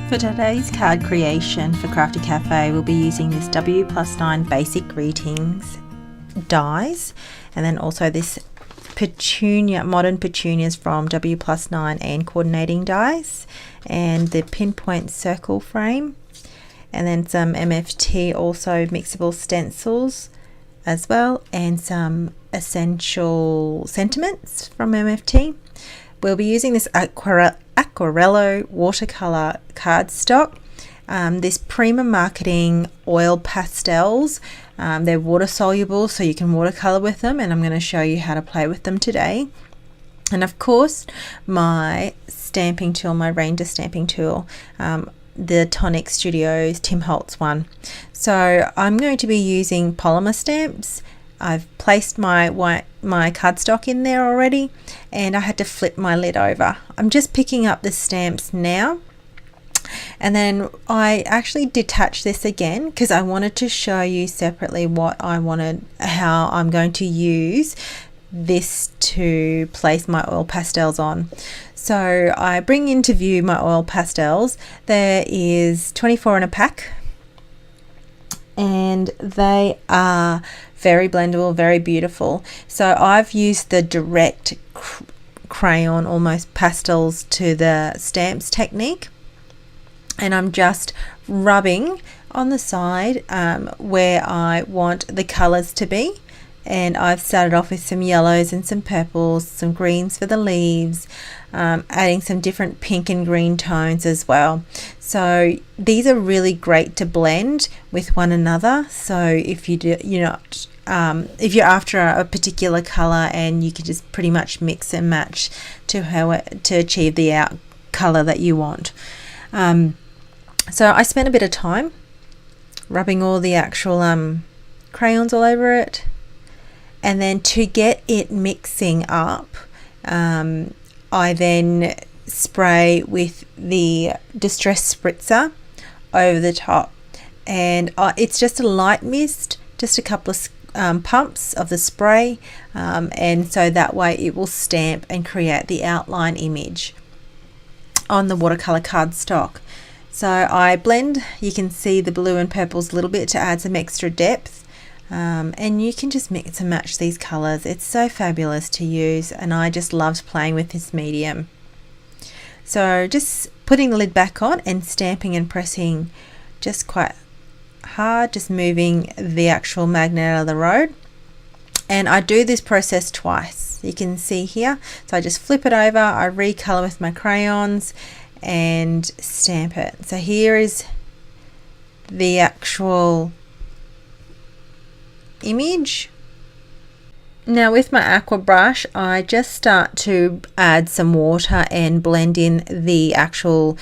For today's card creation for Craftie Cafe, we'll be using this W+9 Basic Greetings dies, and then also this Modern Petunias from W+9 and Coordinating dies, and the Pinpoint Circle frame, and then some MFT also mixable stencils as well, and some Essential Sentiments from MFT. We'll be using this Aquarello watercolour cardstock, this Prima Marketing oil pastels. They're water soluble, so you can watercolour with them, and I'm going to show you how to play with them today. And of course, my stamping tool, my Ranger stamping tool, the Tonic Studios Tim Holtz one. So I'm going to be using polymer stamps. I've placed my cardstock in there already, and I had to flip my lid over. I'm just picking up the stamps now, and then I actually detached this again because I wanted to show you separately how I'm going to use this to place my oil pastels on. So I bring into view my oil pastels. There is 24 in a pack, and they are very blendable, very beautiful. So I've used the direct crayon, almost pastels to the stamps technique, and I'm just rubbing on the side where I want the colors to be. And I've started off with some yellows and some purples, some greens for the leaves, adding some different pink and green tones as well. So these are really great to blend with one another. So if if you're after a particular color, and you can just pretty much mix and match to achieve the color that you want. So I spent a bit of time rubbing all the actual crayons all over it. And then to get it mixing up, I then spray with the Distress Spritzer over the top. And it's just a light mist, just a couple of pumps of the spray. And so that way it will stamp and create the outline image on the watercolor cardstock. So I blend, you can see the blue and purples a little bit to add some extra depth. And you can just mix and match these colors. It's so fabulous to use, and I just loved playing with this medium. So just putting the lid back on and stamping and pressing just quite hard, just moving the actual magnet out of the road. And I do this process twice, you can see here. So I just flip it over, I recolor with my crayons and stamp it. So here is the actual image. Now with my aqua brush, I just start to add some water and blend in the actual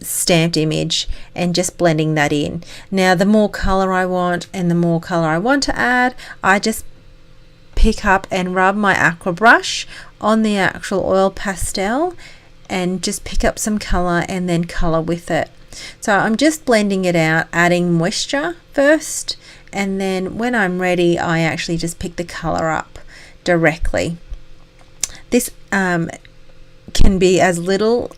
stamped image, and just blending that in. Now the more color I want and the more color I want to add, I just pick up and rub my aqua brush on the actual oil pastel and just pick up some color and then color with it. So I'm just blending it out, adding moisture first, and then when I'm ready, I actually just pick the color up directly. This can be as little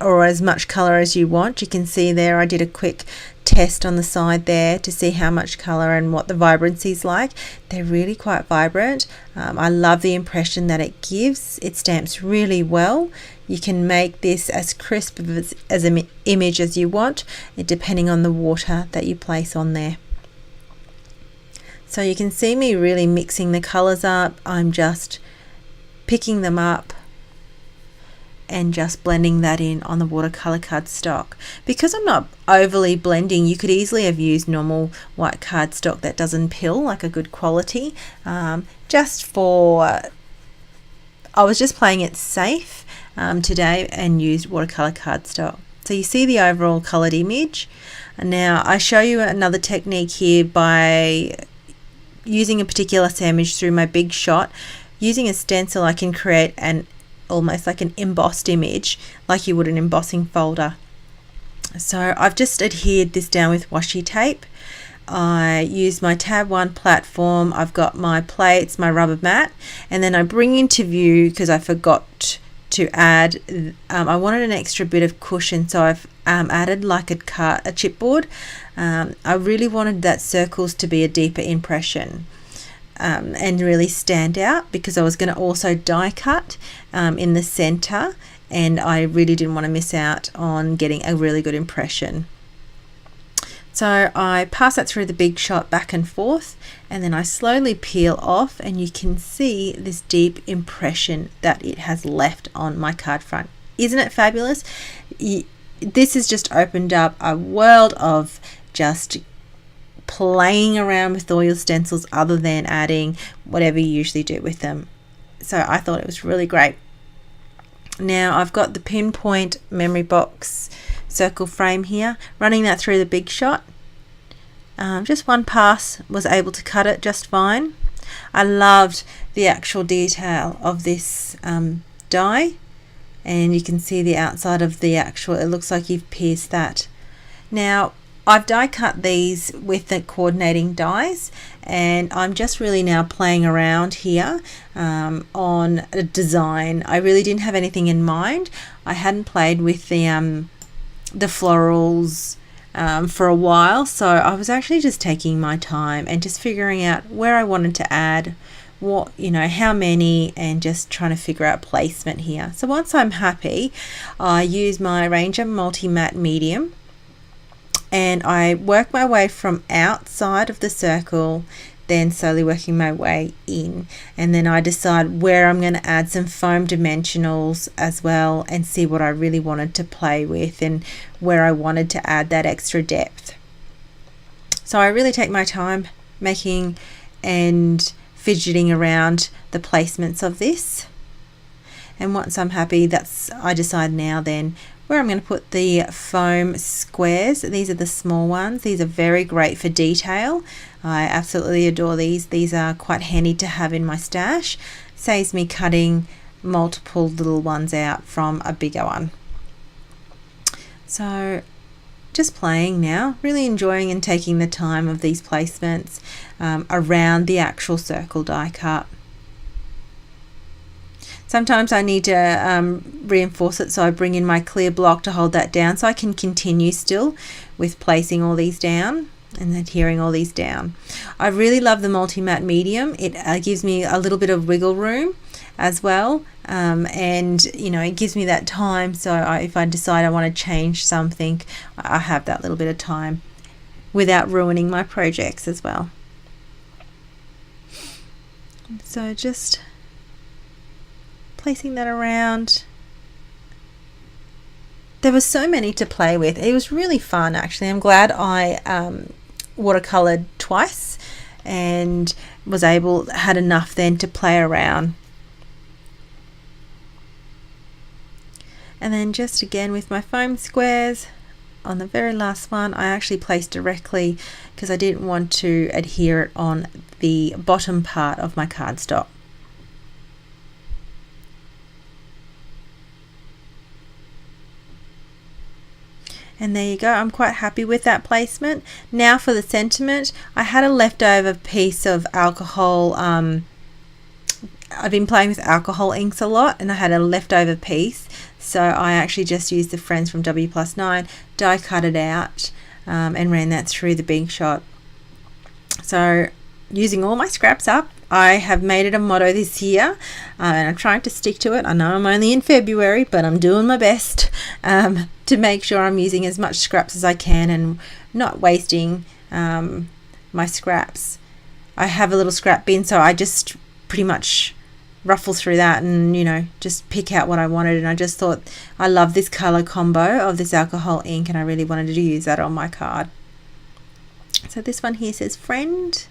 or as much color as you want. You can see there I did a quick test on the side there to see how much color and what the vibrancy is like. They're really quite vibrant. I love the impression that it gives. It stamps really well. You can make this as crisp as an image as you want, depending on the water that you place on there. So you can see me really mixing the colors up. I'm just picking them up and just blending that in on the watercolor cardstock. Because I'm not overly blending, you could easily have used normal white cardstock that doesn't pill, like a good quality. I was just playing it safe today and used watercolor cardstock. So you see the overall colored image. And now I show you another technique here by using a particular sandwich through my big shot. Using a stencil, I can create almost like an embossed image, like you would an embossing folder. So I've just adhered this down with washi tape. I use my tab 1 platform. I've got my plates, my rubber mat, and then I bring into view, because I forgot to add, I wanted an extra bit of cushion, so I've added, like a chipboard. I really wanted that circles to be a deeper impression and really stand out, because I was going to also die cut in the center, and I really didn't want to miss out on getting a really good impression. So I pass that through the Big Shot back and forth, and then I slowly peel off, and you can see this deep impression that it has left on my card front. Isn't it fabulous? This has just opened up a world of just playing around with oil stencils other than adding whatever you usually do with them. So I thought it was really great. Now I've got the Pinpoint memory box circle frame here, running that through the Big Shot. Just one pass was able to cut it just fine. I loved the actual detail of this die, and you can see the outside of the actual, it looks like you've pierced that. Now I've die cut these with the coordinating dies, and I'm just really now playing around here on a design. I really didn't have anything in mind. I hadn't played with the florals for a while, so I was actually just taking my time and just figuring out where I wanted to add what, how many, and just trying to figure out placement here. So once I'm happy, I use my Ranger Multi Matte Medium, and I work my way from outside of the circle, then slowly working my way in, and then I decide where I'm going to add some foam dimensionals as well, and see what I really wanted to play with and where I wanted to add that extra depth. So I really take my time making and fidgeting around the placements of this, and once I'm happy, I decide now then where I'm going to put the foam squares. These are the small ones. These are very great for detail. I absolutely adore these. These are quite handy to have in my stash. Saves me cutting multiple little ones out from a bigger one. So just playing now, really enjoying and taking the time of these placements around the actual circle die cut. Sometimes I need to reinforce it, so I bring in my clear block to hold that down, so I can continue still with placing all these down and adhering all these down. I really love the multi-matte medium. It gives me a little bit of wiggle room as well, and it gives me that time, so if I decide I want to change something, I have that little bit of time without ruining my projects as well. So just placing that around. There were so many to play with. It was really fun, actually. I'm glad I watercolored twice and had enough then to play around. And then just again with my foam squares on the very last one, I actually placed directly because I didn't want to adhere it on the bottom part of my cardstock. And there you go, I'm quite happy with that placement. Now for the sentiment, I had a leftover piece of alcohol. I've been playing with alcohol inks a lot, and I had a leftover piece, so I actually just used the Friends from W+9, die cut it out, and ran that through the Big Shot. So using all my scraps up, I have made it a motto this year, and I'm trying to stick to it. I know I'm only in February, but I'm doing my best to make sure I'm using as much scraps as I can and not wasting my scraps. I have a little scrap bin, so I just pretty much ruffle through that and just pick out what I wanted, and I just thought I love this color combo of this alcohol ink, and I really wanted to use that on my card. So this one here says friend,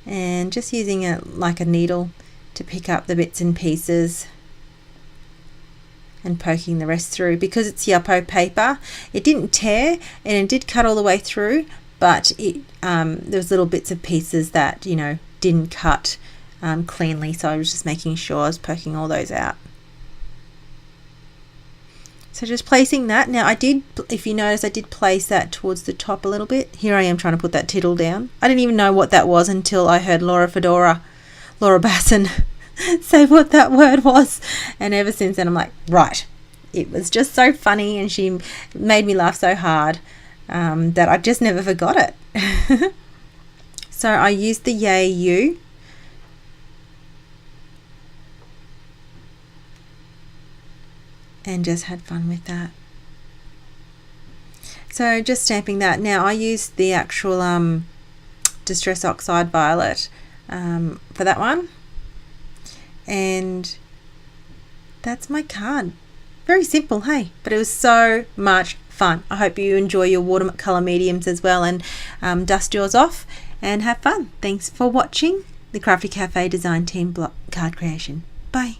and just using it like a needle to pick up the bits and pieces and poking the rest through. Because it's Yupo paper, it didn't tear and it did cut all the way through, but there was little bits of pieces that didn't cut cleanly, so I was just making sure I was poking all those out. So just placing that. Now if you notice, I did place that towards the top a little bit. Here I am trying to put that tittle down. I didn't even know what that was until I heard Laura Basson say what that word was, and ever since then I'm like, right, it was just so funny, and she made me laugh so hard that I just never forgot it. So I used the Yay You. And just had fun with that. So just stamping that. Now I used the actual Distress Oxide Violet for that one. And that's my card. Very simple, hey? But it was so much fun. I hope you enjoy your watercolour mediums as well, and dust yours off and have fun. Thanks for watching the Craftie Cafe Design Team card creation. Bye.